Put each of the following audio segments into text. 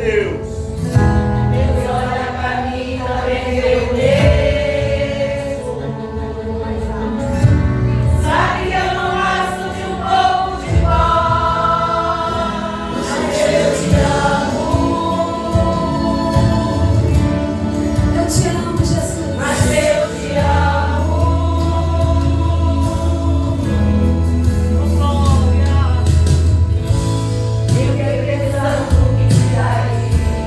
Deus. Deus olha para mim, também eu mesmo. Sabe que eu não gosto de um pouco de pó. Mas eu te amo. Eu te amo, Jesus. Mas eu te amo. Eu fiquei pensando que te daria.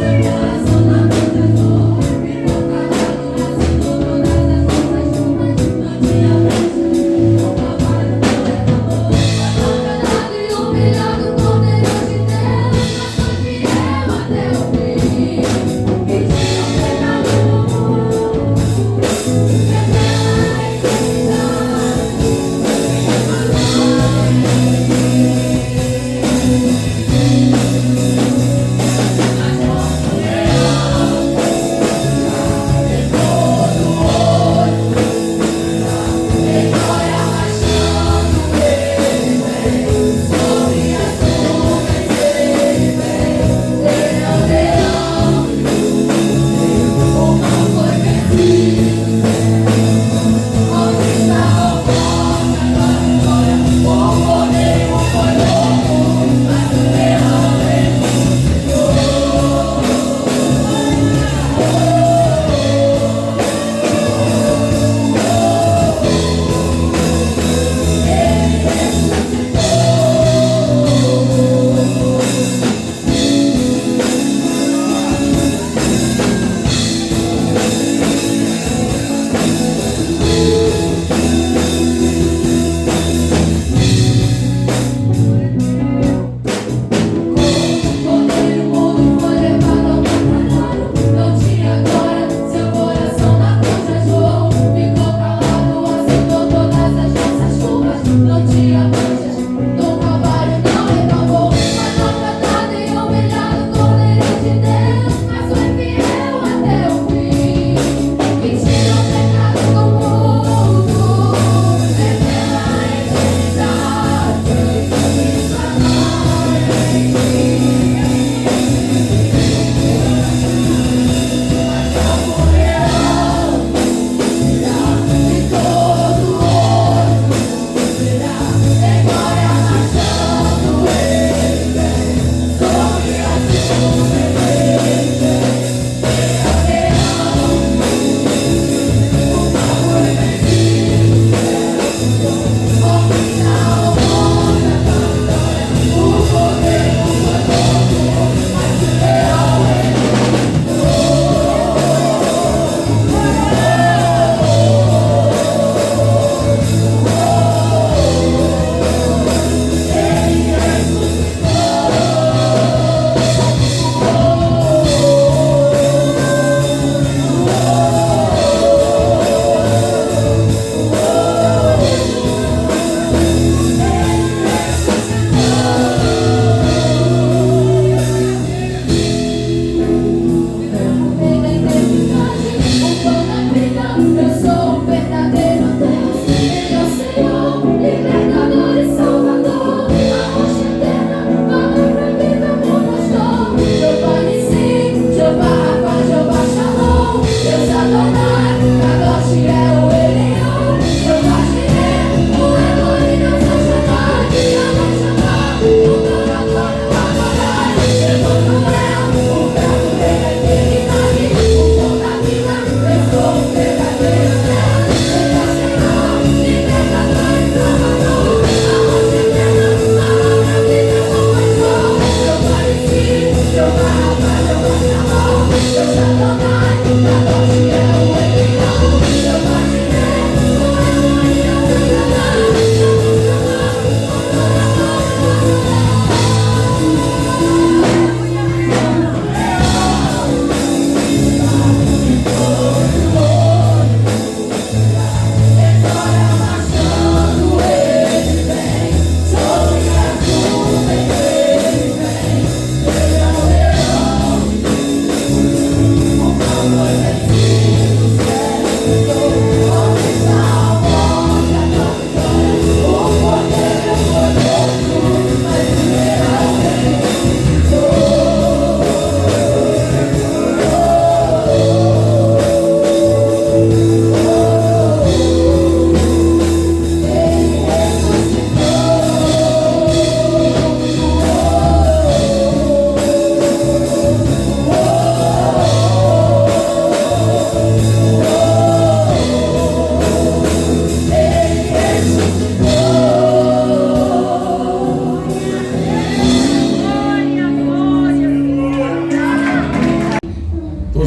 Até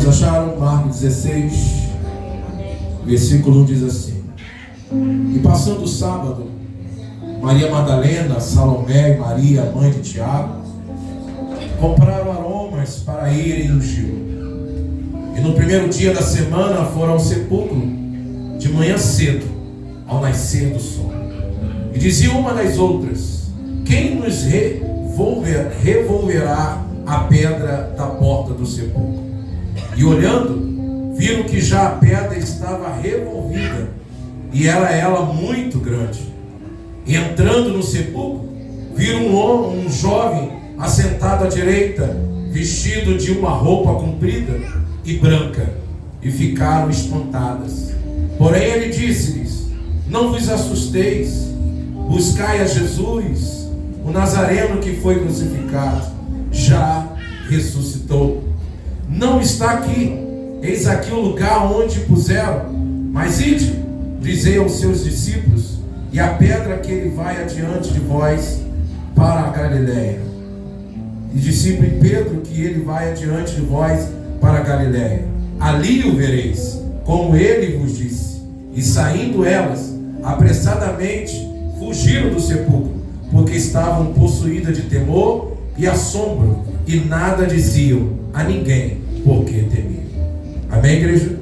Todos acharam? Marcos 16, versículo 1 diz assim: E passando o sábado, Maria Madalena, Salomé e Maria, mãe de Tiago, compraram aromas para irem ungí-lo. E no primeiro dia da semana foram ao sepulcro, de manhã cedo, ao nascer do sol. E dizia uma das outras: Quem nos revolverá a pedra da porta do sepulcro? E olhando, viram que já a pedra estava revolvida, e era ela muito grande. E entrando no sepulcro, viram um jovem assentado à direita, vestido de uma roupa comprida e branca, e ficaram espantadas. Porém ele disse-lhes: Não vos assusteis, buscai a Jesus, o Nazareno que foi crucificado, já ressuscitou. Não está aqui, eis aqui o lugar onde puseram. Mas ide, dizei aos seus discípulos, e a pedra que ele vai adiante de vós para a Galiléia. E discípulo Pedro, que ele vai adiante de vós para a Galiléia. Ali o vereis, como ele vos disse. E saindo elas, apressadamente fugiram do sepulcro, porque estavam possuídas de temor e assombro, e nada diziam a ninguém, porque temiam. Amém, igreja?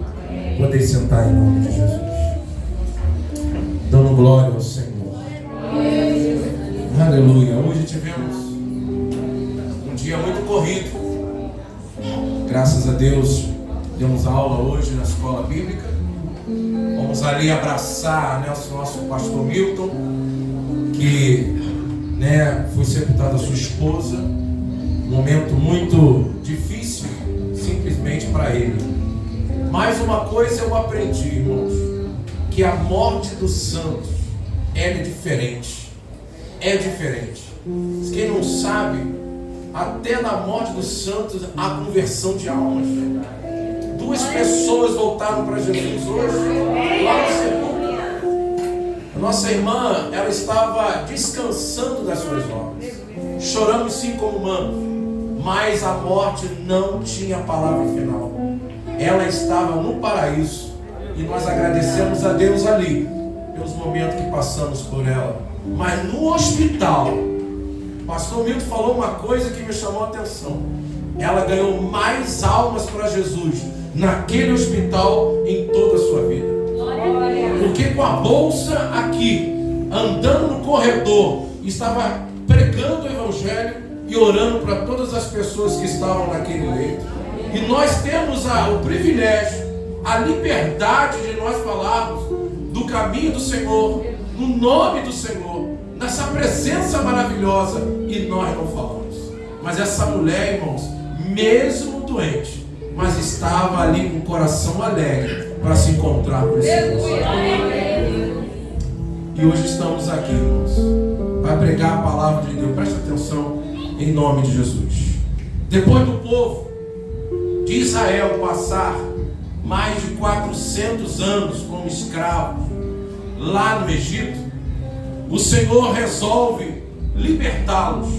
Podem sentar em nome de Jesus, dando glória ao Senhor. Aleluia. Hoje tivemos um dia muito corrido. Graças a Deus, demos aula hoje na escola bíblica. Vamos ali abraçar, né, o nosso pastor Milton, que, né, foi sepultada a sua esposa. Um momento muito difícil, simplesmente para ele. Mais uma coisa eu aprendi, irmãos, que a morte dos santos é diferente. É diferente. Quem não sabe, até na morte dos santos há conversão de almas. 2 pessoas voltaram para Jesus hoje, lá no sepulcro. A nossa irmã, ela estava descansando das suas obras. Choramos sim como humanos, mas a morte não tinha palavra final. Ela estava no paraíso, e nós agradecemos a Deus ali pelos momentos que passamos por ela. Mas no hospital, o pastor Milton falou uma coisa que me chamou a atenção. Ela ganhou mais almas para Jesus naquele hospital em toda a sua vida. Porque com a bolsa aqui, andando no corredor, estava pregando o evangelho e orando para todas as pessoas que estavam naquele leito. E nós temos o privilégio, a liberdade de nós falarmos do caminho do Senhor, no nome do Senhor, nessa presença maravilhosa, e nós não falamos. Mas essa mulher, irmãos, mesmo doente, mas estava ali com o coração alegre para se encontrar com esse Deus. E hoje estamos aqui, irmãos, para pregar a palavra de Deus. Presta atenção, em nome de Jesus. Depois do povo de Israel passar mais de 400 anos como escravos lá no Egito, o Senhor resolve libertá-los,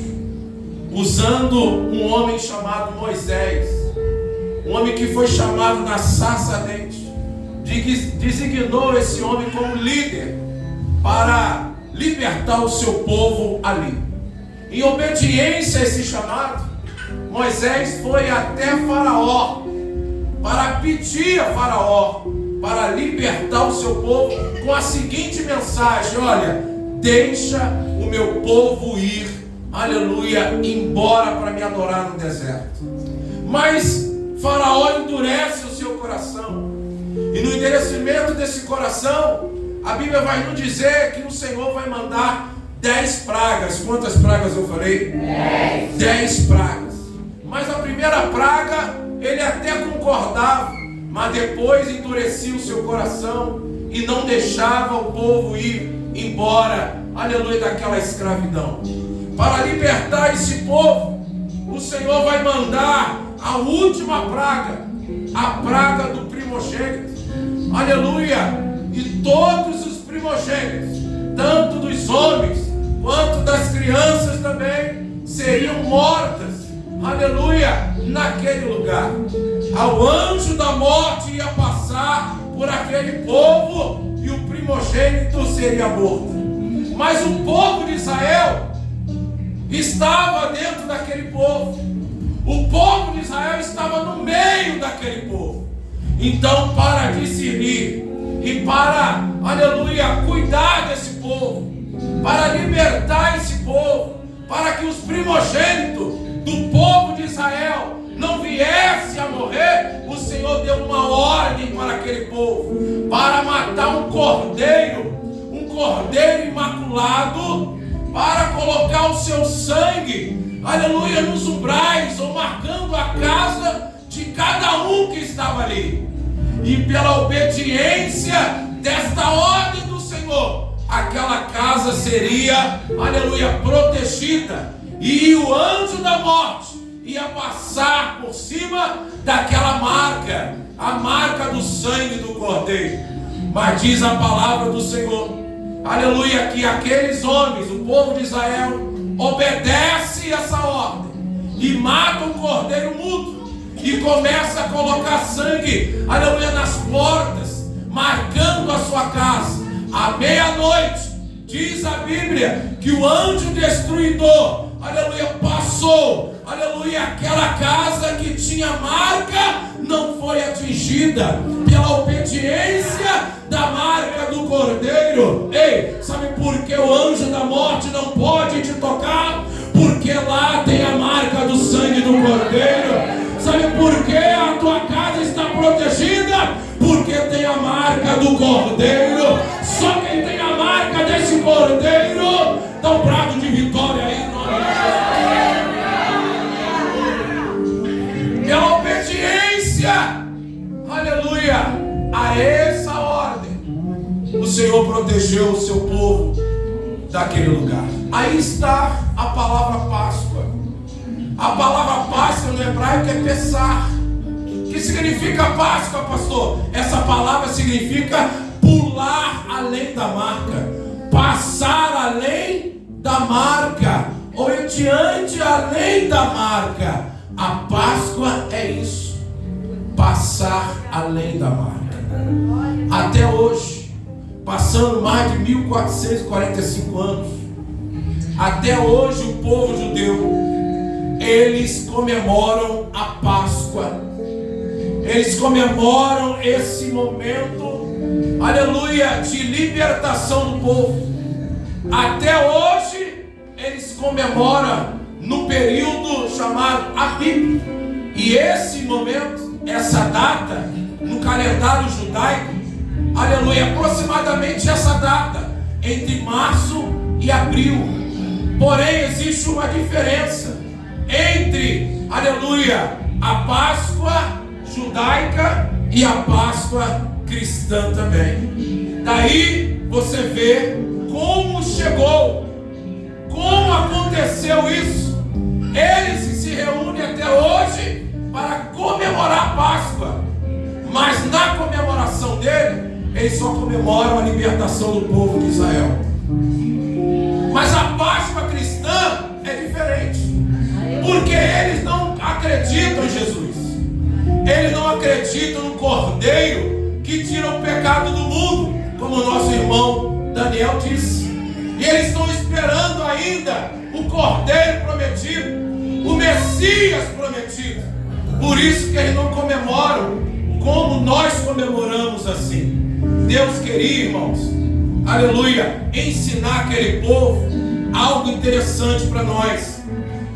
usando um homem chamado Moisés, um homem que foi chamado na sarça ardente. Designou esse homem como líder para libertar o seu povo ali. Em obediência a esse chamado, Moisés foi até Faraó para pedir a Faraó para libertar o seu povo com a seguinte mensagem: olha, deixa o meu povo ir, aleluia, embora para me adorar no deserto. Mas Faraó endurece o seu coração, e no endurecimento desse coração, a Bíblia vai nos dizer que o Senhor vai mandar 10 pragas. Quantas pragas eu falei? 10 pragas. Mas a primeira praga, ele até concordava, mas depois endurecia o seu coração e não deixava o povo ir embora, aleluia, daquela escravidão. Para libertar esse povo, o Senhor vai mandar a última praga, a praga do primogênito, aleluia. E todos os primogênitos, tanto dos homens quanto das crianças também, seriam mortas, aleluia, naquele lugar. O anjo da morte ia passar por aquele povo e o primogênito seria morto. Mas o povo de Israel estava dentro daquele povo. O povo de Israel estava no meio daquele povo. Então, para discernir e para, aleluia, cuidar desse povo, para libertar esse povo, para que os primogênitos do povo de Israel não viesse a morrer, o Senhor deu uma ordem para aquele povo, para matar um cordeiro imaculado, para colocar o seu sangue, aleluia, nos umbrais, ou marcando a casa de cada um que estava ali. E pela obediência desta ordem do Senhor, aquela casa seria, aleluia, protegida, e o anjo da morte ia passar por cima daquela marca, a marca do sangue do cordeiro. Mas diz a palavra do Senhor, aleluia, que aqueles homens, o povo de Israel, obedece essa ordem e mata o cordeiro mudo e começa a colocar sangue, aleluia, nas portas, marcando a sua casa. À meia-noite, diz a Bíblia que o anjo destruidor, aleluia, passou, aleluia, aquela casa que tinha marca não foi atingida pela obediência da marca do cordeiro. Ei, sabe por que o anjo da morte não pode te tocar? Porque lá tem a marca do sangue do cordeiro. Sabe por que a tua casa está protegida? Porque tem a marca do cordeiro. Só quem tem a marca desse cordeiro dá um brado de vitória aí, em nome de Jesus. Pela obediência, aleluia, a essa ordem, o Senhor protegeu o seu povo daquele lugar. Aí está a palavra Páscoa. A palavra Páscoa no hebraico é Pessah. Que significa Páscoa, pastor? Essa palavra significa pular além da marca, passar além da marca, ou adiante além da marca. A Páscoa é isso, passar além da marca. Até hoje, passando mais de 1445 anos, até hoje o povo judeu, eles comemoram a Páscoa. Eles comemoram esse momento, aleluia, de libertação do povo. Até hoje, eles comemoram no período chamado Abib. E esse momento, essa data, no calendário judaico, aleluia, aproximadamente essa data, entre março e abril. Porém, existe uma diferença entre, aleluia, a Páscoa judaica e a Páscoa cristã também. Daí você vê como chegou, como aconteceu isso. Eles se reúnem até hoje para comemorar a Páscoa, mas na comemoração dele, eles só comemoram a libertação do povo de Israel. Mas a Páscoa cristã é diferente, porque eles não acreditam em Jesus. Eles não acreditam no Cordeiro que tira o pecado do mundo, como o nosso irmão Daniel disse. E eles estão esperando ainda o Cordeiro prometido, o Messias prometido. Por isso que eles não comemoram como nós comemoramos assim. Deus queria, irmãos, aleluia, ensinar aquele povo algo interessante para nós.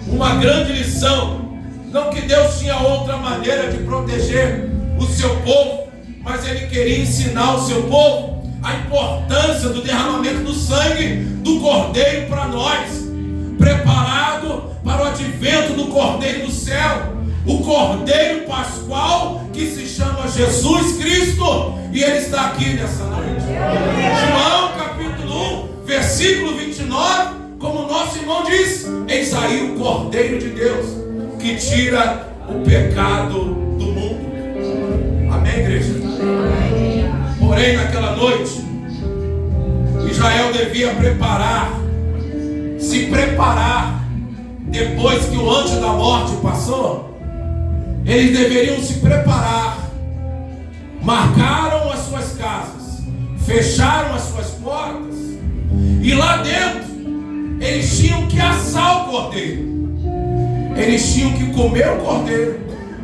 Uma grande lição. Não que Deus tinha outra maneira de proteger o seu povo, mas Ele queria ensinar o seu povo a importância do derramamento do sangue do Cordeiro para nós, preparado para o advento do Cordeiro do céu, o Cordeiro Pascual que se chama Jesus Cristo, e Ele está aqui nessa noite. João capítulo 1, versículo 29, como o nosso irmão diz: eis aí o Cordeiro de Deus que tira o pecado do mundo. Amém, igreja? Porém, naquela noite, Israel devia se preparar, depois que o anjo da morte passou, eles deveriam se preparar. Marcaram as suas casas, fecharam as suas portas, e lá dentro eles tinham que assar o cordeiro, eles tinham que comer o cordeiro.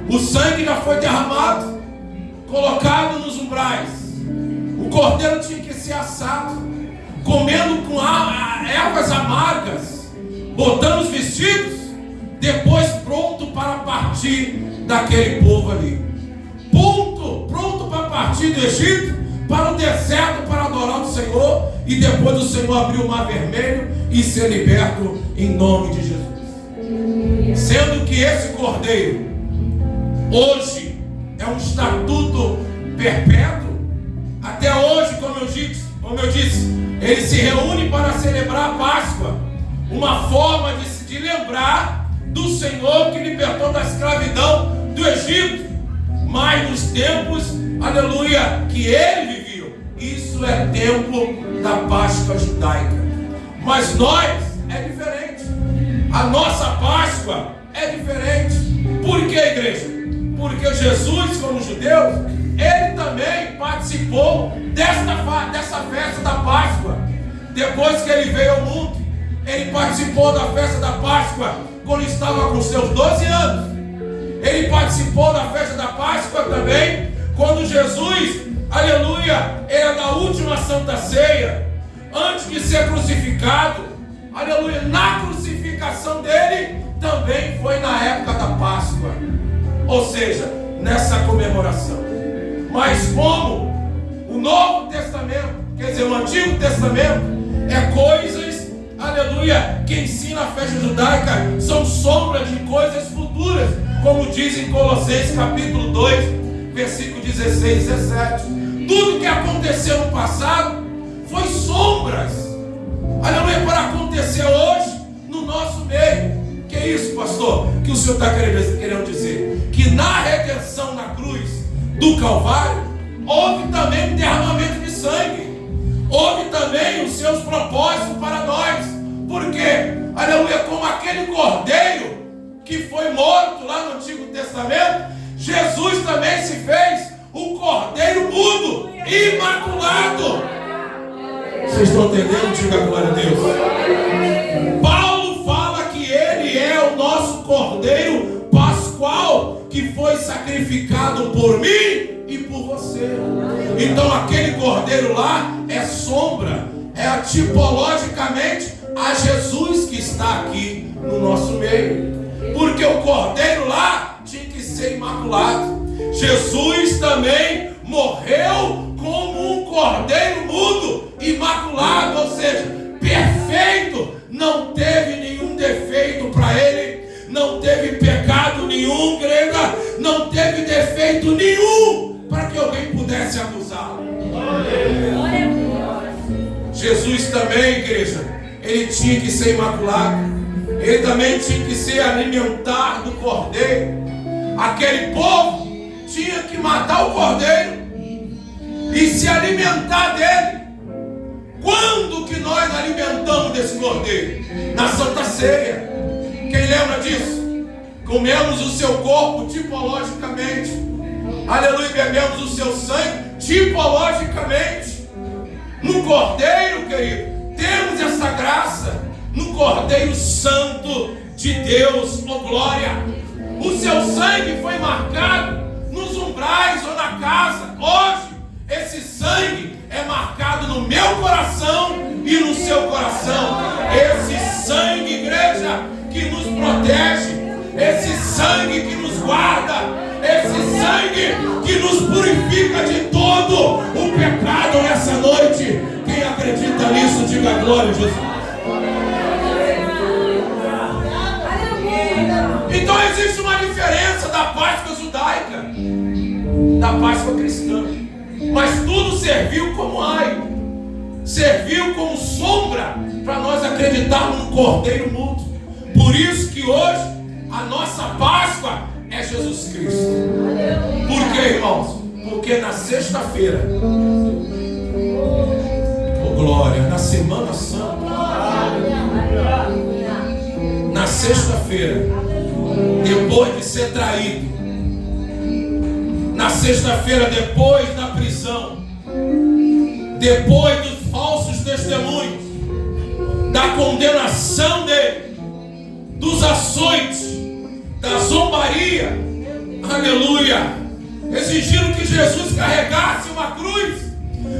O sangue já foi derramado, colocado nos umbrais. O cordeiro tinha que ser assado, comendo com ervas amargas, botando os vestidos, depois pronto para partir daquele povo ali. Pronto para partir do Egito, para o deserto, para adorar o Senhor, e depois o Senhor abrir o mar vermelho e ser liberto em nome de Jesus. Sendo que esse cordeiro hoje é um estatuto perpétuo. Até hoje, como eu disse, ele se reúne para celebrar a Páscoa, uma forma de lembrar do Senhor que libertou da escravidão do Egito, mas nos tempos, aleluia, que ele viveu. Isso é tempo da Páscoa judaica. Mas nós é diferente. A nossa Páscoa é diferente. Por que, igreja? Porque Jesus, como judeu, ele também participou dessa festa da Páscoa. Depois que ele veio ao mundo, ele participou da festa da Páscoa quando estava com seus 12 anos. Ele participou da festa da Páscoa também quando Jesus, aleluia, era da última Santa Ceia, antes de ser crucificado. Aleluia, na crucificação dele também foi na época da Páscoa, ou seja, nessa comemoração. Mas como o Novo Testamento, quer dizer, o Antigo Testamento, é coisas, aleluia, que ensina a festa judaica, são sombras de coisas futuras, como diz em Colossenses capítulo 2, versículo 16 e 17. Tudo que aconteceu no passado foi sombras, aleluia, para acontecer hoje no nosso meio. Que é isso, pastor? Que o Senhor está querendo dizer? Que na redenção na cruz do Calvário houve também um derramamento de sangue, houve também os seus propósitos para nós. Porque, aleluia, como aquele cordeiro que foi morto lá no Antigo Testamento, Jesus também se fez o cordeiro mudo, imaculado. Vocês estão entendendo? Diga glória a Deus. Paulo fala que ele é o nosso cordeiro pascual, que foi sacrificado por mim e por você. Então aquele cordeiro lá é sombra, é tipologicamente a Jesus que está aqui no nosso meio. Porque o cordeiro lá tinha que ser imaculado. Jesus também morreu como um cordeiro mudo, imaculado, ou seja, perfeito. Não teve nenhum defeito para ele, não teve pecado nenhum, grega, não teve defeito nenhum para que alguém pudesse acusá-lo. Jesus também, igreja, ele tinha que ser imaculado. Ele também tinha que se alimentar do cordeiro. Aquele povo tinha que matar o cordeiro e se alimentar dele. Quando que nós alimentamos desse cordeiro? Na Santa Ceia. Quem lembra disso? Comemos o seu corpo tipologicamente. Aleluia, bebemos o seu sangue tipologicamente. No cordeiro, querido, temos essa graça. No Cordeiro Santo de Deus, oh glória. O seu sangue foi marcado nos umbrais ou na casa. Hoje, esse sangue é marcado no meu coração e no seu coração. Esse sangue, igreja, que nos protege, esse sangue que nos guarda, esse sangue que nos purifica de todo o pecado nessa noite. Quem acredita nisso, diga glória a Jesus. Então existe uma diferença da Páscoa judaica da Páscoa cristã, mas tudo serviu como aio, serviu como sombra para nós acreditarmos no cordeiro mudo. Por isso que hoje a nossa Páscoa é Jesus Cristo. Por quê, irmãos? Porque na sexta-feira, oh glória, na Semana Santa, na sexta-feira, depois de ser traído, sexta-feira, depois da prisão, depois dos falsos testemunhos, da condenação dele, dos açoites, da zombaria, aleluia, exigiram que Jesus carregasse uma cruz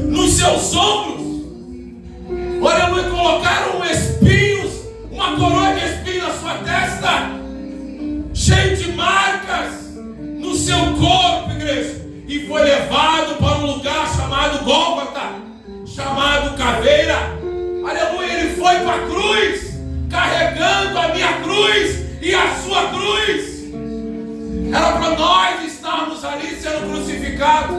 nos seus ombros, aleluia, colocaram espinhos, uma coroa de espinhos na sua testa, cheio de marcas no seu corpo, igreja, e foi levado para um lugar chamado Gólgota, chamado Caveira, aleluia. Ele foi para a cruz, carregando a minha cruz e a sua cruz. Era para nós estarmos ali sendo crucificados,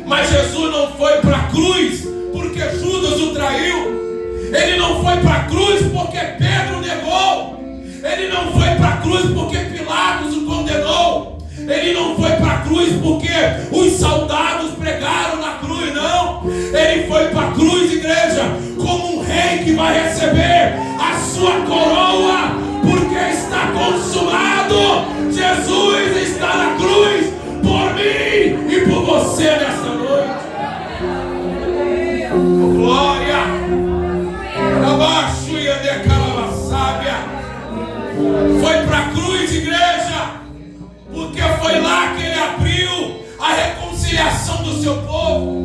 mas Jesus não foi para a cruz porque Judas o traiu. Ele não foi para a cruz porque Pedro negou. Ele não foi para a cruz porque Pilatos o condenou. Ele não foi para a cruz porque os soldados pregaram na cruz, não. Ele foi para a cruz, igreja, como um rei que vai receber a sua coroa, porque está consumado. Jesus está na cruz por mim e por você nessa noite. Oh, glória! Abaixo e de calabassábia. Foi para a cruz, igreja, porque foi lá que ele abriu a reconciliação do seu povo.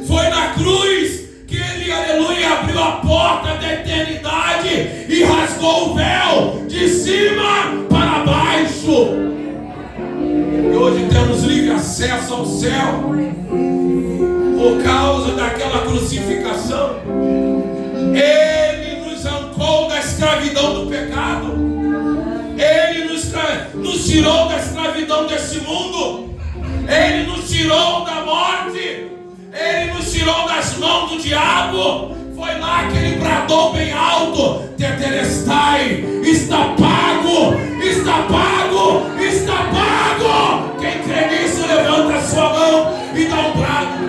Foi na cruz que ele, aleluia, abriu a porta da eternidade e rasgou o véu de cima para baixo. E hoje temos livre acesso ao céu por causa daquela crucificação. Ele nos arrancou da escravidão do pecado. Ele nos tirou da escravidão desse mundo. Ele nos tirou da morte. Ele nos tirou das mãos do diabo. Foi lá que ele bradou bem alto: Tetelestai, está pago, está pago, está pago. Quem crê nisso, levanta a sua mão e dá um brado.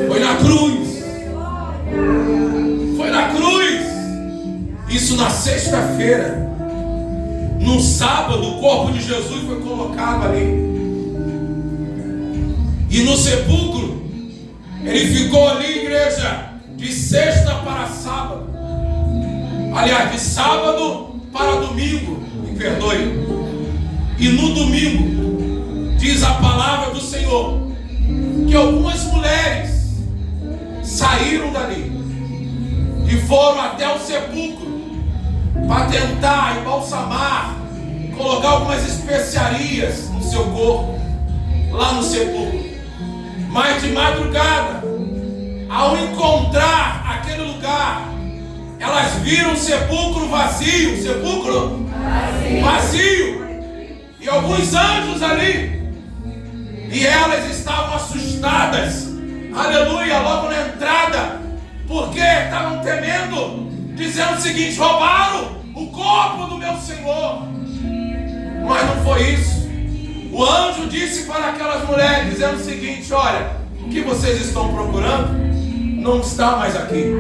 Foi na cruz. Foi na cruz. Isso na sexta-feira. No sábado, o corpo de Jesus foi colocado ali. E no sepulcro, ele ficou ali, igreja, de sexta para sábado. Aliás, de sábado para domingo, me perdoe. E no domingo, diz a palavra do Senhor, que algumas mulheres saíram dali e foram até o sepulcro para tentar embalsamar, colocar algumas especiarias no seu corpo, lá no sepulcro. Mas de madrugada, ao encontrar aquele lugar, elas viram o sepulcro vazio, vazio, e alguns anjos ali, e elas estavam assustadas, aleluia, logo na entrada, porque estavam temendo, dizendo o seguinte: roubaram o corpo do meu Senhor. Mas não foi isso. O anjo disse para aquelas mulheres, dizendo o seguinte: olha, o que vocês estão procurando não está mais aqui,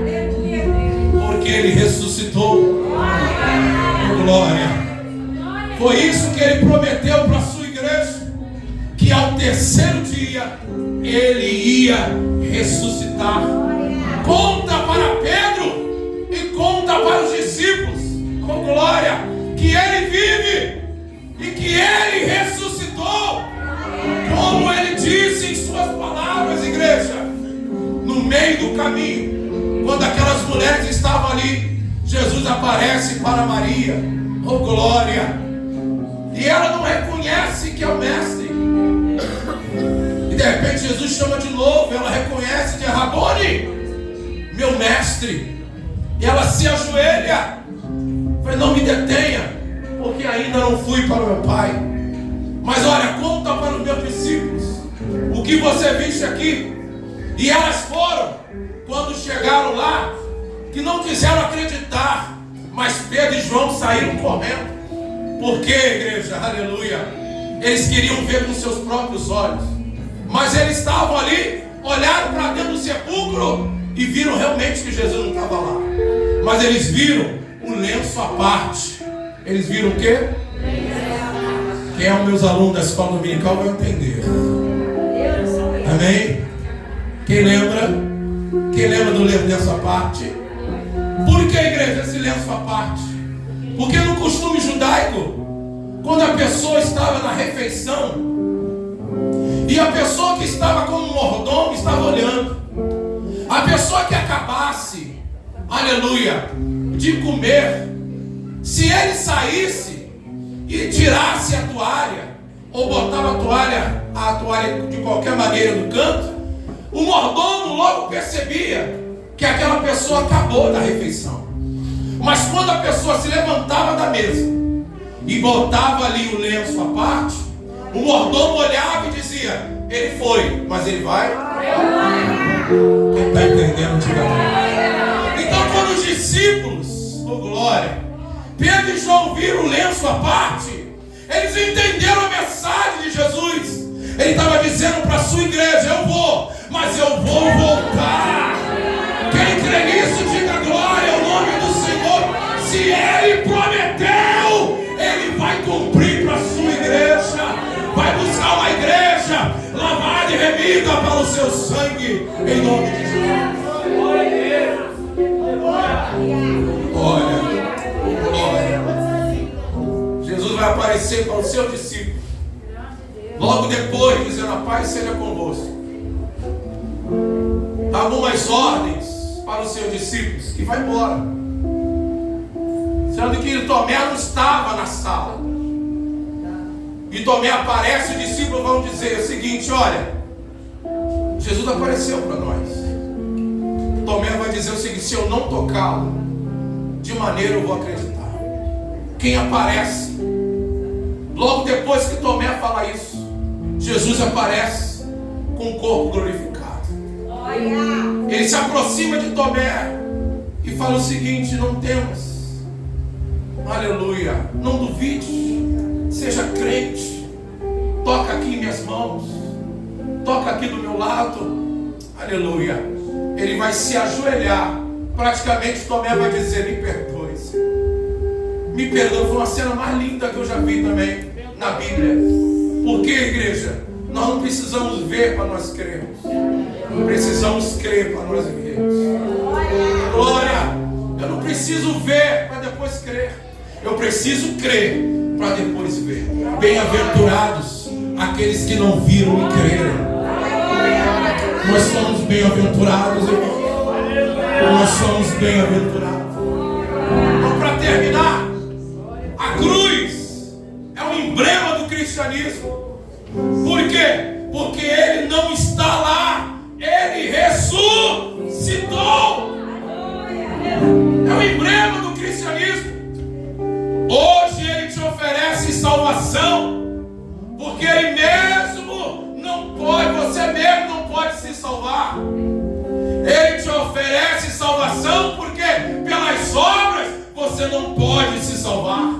porque ele ressuscitou. Glória. Foi isso que ele prometeu para a sua igreja, que ao terceiro dia ele ia ressuscitar. Conta para Pedro e conta para os discípulos, com glória, que ele vive e que ele ressuscitou, como ele disse em suas palavras, igreja. No meio do caminho, quando aquelas mulheres estavam ali, Jesus aparece para Maria, oh glória, e ela não reconhece que é o mestre, e de repente Jesus chama de novo, ela reconhece de Rabone, meu mestre, e ela se ajoelha, fala: não me detenha, porque ainda não fui para o meu pai, mas olha, conta para os meus discípulos o que você viste aqui. E elas foram, quando chegaram lá, que não quiseram acreditar, mas Pedro e João saíram correndo. Por quê, igreja? Aleluia. Eles queriam ver com seus próprios olhos, mas eles estavam ali, olharam para dentro do sepulcro e viram realmente que Jesus não estava lá. Mas eles viram o lenço à parte. Eles viram o quê? Quem é os meus alunos da escola dominical vai entender. Amém? Quem lembra? Quem lembra do lenço à parte? Por que, igreja, esse lenço à parte? Porque no costume judaico, quando a pessoa estava na refeição e a pessoa que estava como mordomo estava olhando, a pessoa que acabasse, aleluia, de comer, se ele saísse e tirasse a toalha, ou botava a toalha de qualquer maneira no canto, o mordomo logo percebia que aquela pessoa acabou da refeição. Mas quando a pessoa se levantava da mesa e botava ali o lenço à parte, o mordomo olhava e dizia: ele foi, mas ele vai? Quem está entendendo, diga amém. Então quando os discípulos, oh glória, Pedro e João viram o lenço à parte, eles entenderam a mensagem de Jesus. Ele estava dizendo para a sua igreja: eu vou, mas eu vou voltar. Quem crê nisso, diga glória ao nome do Senhor. Se Ele prometeu, Ele vai cumprir para a sua igreja. Vai buscar uma igreja lavada e remida para o seu sangue, em nome de Jesus. Olha, Jesus vai aparecer para o seu discípulo logo depois, dizendo: a paz seja convosco. Algumas ordens para os seus discípulos, que vai embora, sendo que Tomé não estava na sala. E Tomé aparece, os discípulos vão dizer o seguinte: olha, Jesus apareceu para nós. Tomé vai dizer o seguinte: se eu não tocá-lo, de maneira eu vou acreditar. Quem aparece logo depois que Tomé fala isso? Jesus aparece com o corpo glorificado. Ele se aproxima de Tomé e fala o seguinte: não temas, aleluia, não duvide, seja crente, toca aqui em minhas mãos, toca aqui do meu lado, aleluia. Ele vai se ajoelhar, praticamente Tomé vai dizer: me perdoe, Senhor. Me perdoe. Foi uma cena mais linda que eu já vi também na Bíblia. Por que, igreja? Nós não precisamos ver para nós crermos, precisamos crer para nós vermos. Glória! Eu não preciso ver para depois crer, eu preciso crer para depois ver. Bem-aventurados aqueles que não viram e creram. Nós somos bem-aventurados, irmãos. Nós somos bem-aventurados. Então, para terminar, a cruz é um emblema do cristianismo. Por quê? Porque ele não está lá, ele ressuscitou. É o emblema do cristianismo. Hoje ele te oferece salvação, porque ele mesmo não pode, você mesmo não pode se salvar. Ele te oferece salvação porque pelas obras você não pode se salvar.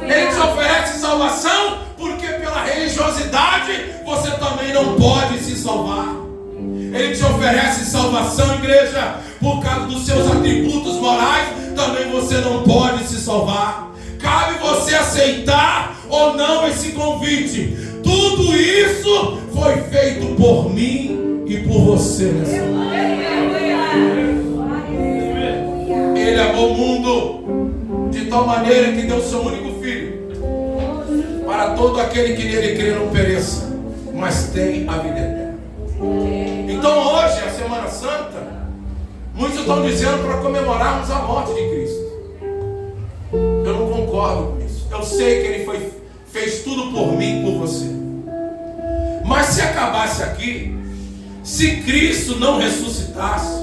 Ele te oferece salvação porque pela religiosidade você também não pode se salvar. Ele te oferece salvação, igreja, por causa dos seus atributos morais, também você não pode se salvar. Cabe você aceitar ou não esse convite. Tudo isso foi feito por mim e por você nessa noite. Ele amou o mundo de tal maneira que deu seu único filho, para todo aquele que nele crê não pereça, mas tem a vida eterna. Então hoje, a Semana Santa, muitos estão dizendo para comemorarmos a morte de Cristo. Eu não concordo com isso. Eu sei que Ele fez tudo por mim e por você. Mas se acabasse aqui, se Cristo não ressuscitasse,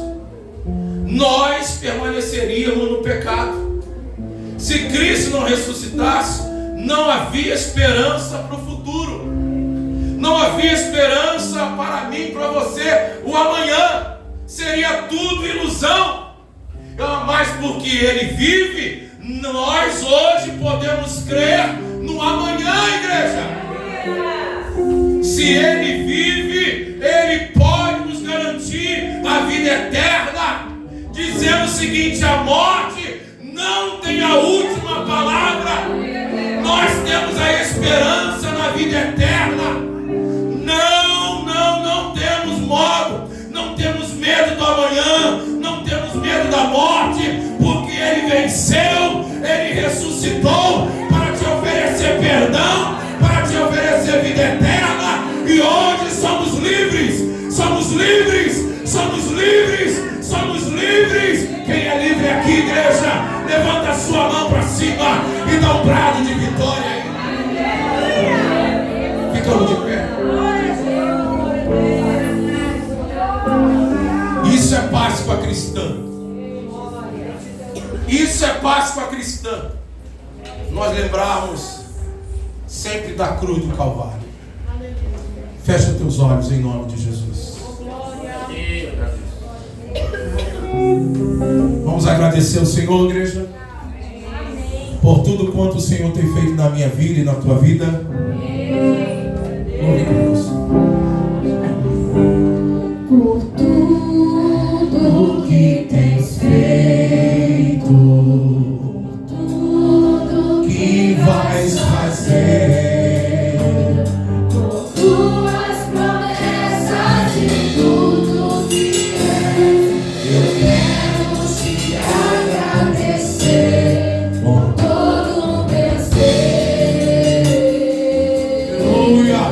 nós permaneceríamos no pecado. Se Cristo não ressuscitasse, não havia esperança para o futuro. Não havia esperança para mim e para você. O amanhã seria tudo ilusão. Mas porque Ele vive, nós hoje podemos crer no amanhã, igreja. Se Ele vive, Ele pode nos garantir a vida eterna, dizendo o seguinte: a morte não tem a última palavra. Nós temos a esperança Isso é Páscoa cristã. Nós lembrarmos sempre da cruz do Calvário. Fecha teus olhos em nome de Jesus. Vamos agradecer ao Senhor, igreja, por tudo quanto o Senhor tem feito na minha vida e na tua vida. Glória a Deus. Por tudo que tens feito, tudo Que vais fazer, por tuas promessas e tudo que és, eu quero te agradecer por todo o meu ser. aleluia.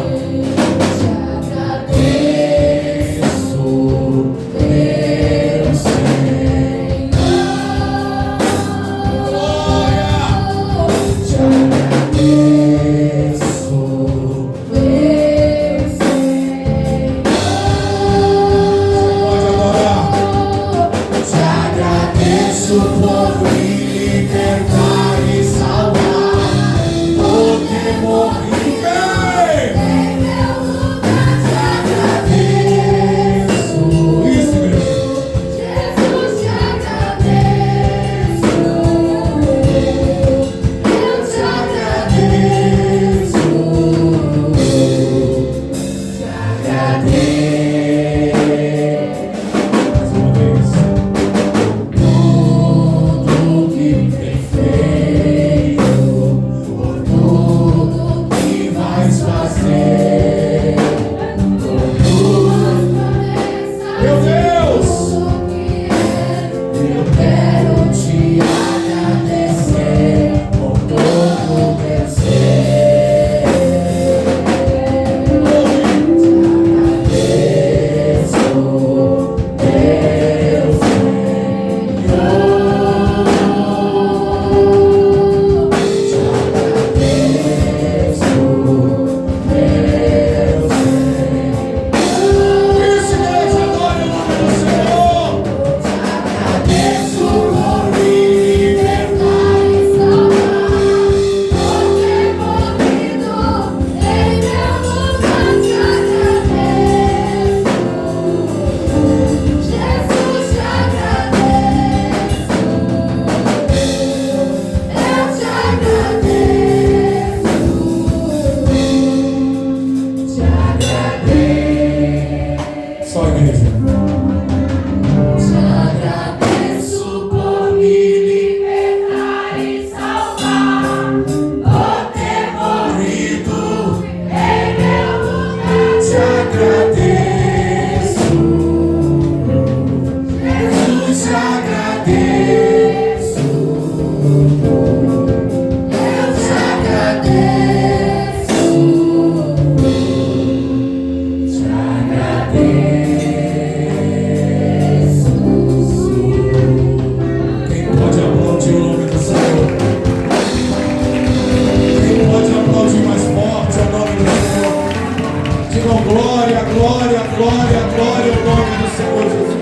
Glória, glória, glória, glória ao nome do Senhor Jesus.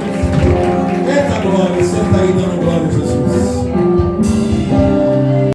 Eita glória, você está aí dando glória.